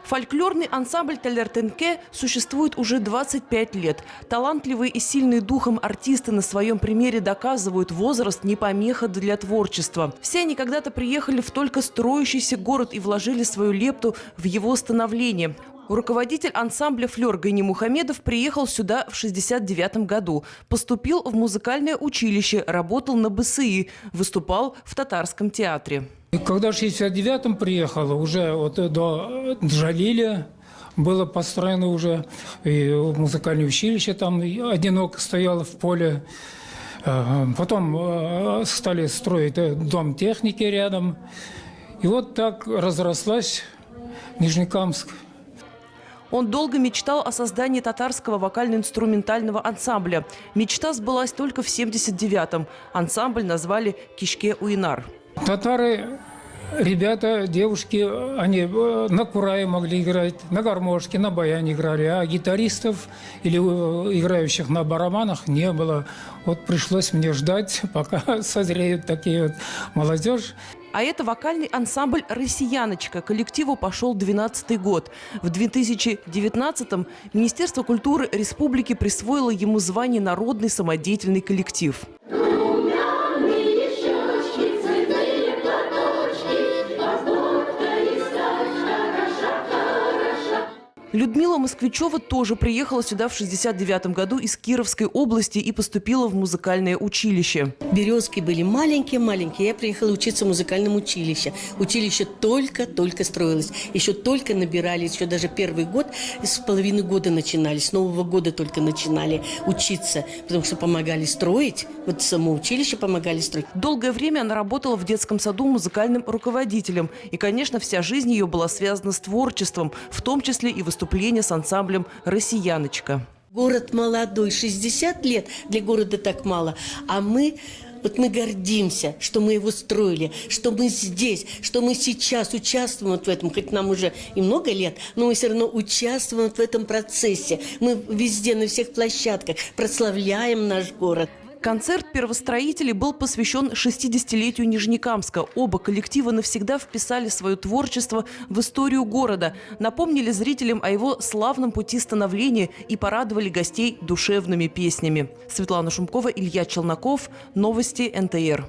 Фольклорный ансамбль Телертенке существует уже 25 лет. Талантливые и сильные духом артисты на своем примере доказывают, возраст не помеха для творчества. Все они когда-то приехали в только строящийся город и вложили свою лепту в его становление. Руководитель ансамбля «Флёр» Гайни Мухамедов приехал сюда в 1969 году. Поступил в музыкальное училище, работал на БСИ, выступал в татарском театре. И когда в 1969-м приехал, уже вот до Джалиля было построено уже и музыкальное училище, там одиноко стояло в поле. Потом стали строить дом техники рядом. И вот так разрослась Нижнекамск. Он долго мечтал о создании татарского вокально-инструментального ансамбля. Мечта сбылась только в 1979-м. Ансамбль назвали «Кишке-Уинар». Татары, ребята, девушки, они на курае могли играть, на гармошке, на баяне играли, а гитаристов или играющих на барабанах не было. Вот пришлось мне ждать, пока созреют такие вот молодежь. А это вокальный ансамбль «Россияночка». Коллективу пошел 12-й год. В 2019-м Министерство культуры республики присвоило ему звание «Народный самодеятельный коллектив». Людмила Москвичева тоже приехала сюда в 1969 году из Кировской области и поступила в музыкальное училище. Березки были маленькие. Я приехала учиться в музыкальном училище. Училище только строилось. Еще только набирались. Еще даже первый год, с половины года начинали. С Нового года только начинали учиться. Потому что помогали строить. Вот само училище помогали строить. Долгое время она работала в детском саду музыкальным руководителем. И, конечно, вся жизнь ее была связана с творчеством, в том числе и выступление с ансамблем «Россияночка». Город молодой, 60 лет, для города так мало. А мы гордимся, что мы его строили, что мы здесь, что мы сейчас участвуем вот в этом. Хоть нам уже и много лет, но мы все равно участвуем вот в этом процессе. Мы везде, на всех площадках прославляем наш город. Концерт первостроителей был посвящен 60-летию Нижнекамска. Оба коллектива навсегда вписали свое творчество в историю города, напомнили зрителям о его славном пути становления и порадовали гостей душевными песнями. Светлана Шумкова, Илья Челноков. Новости НТР.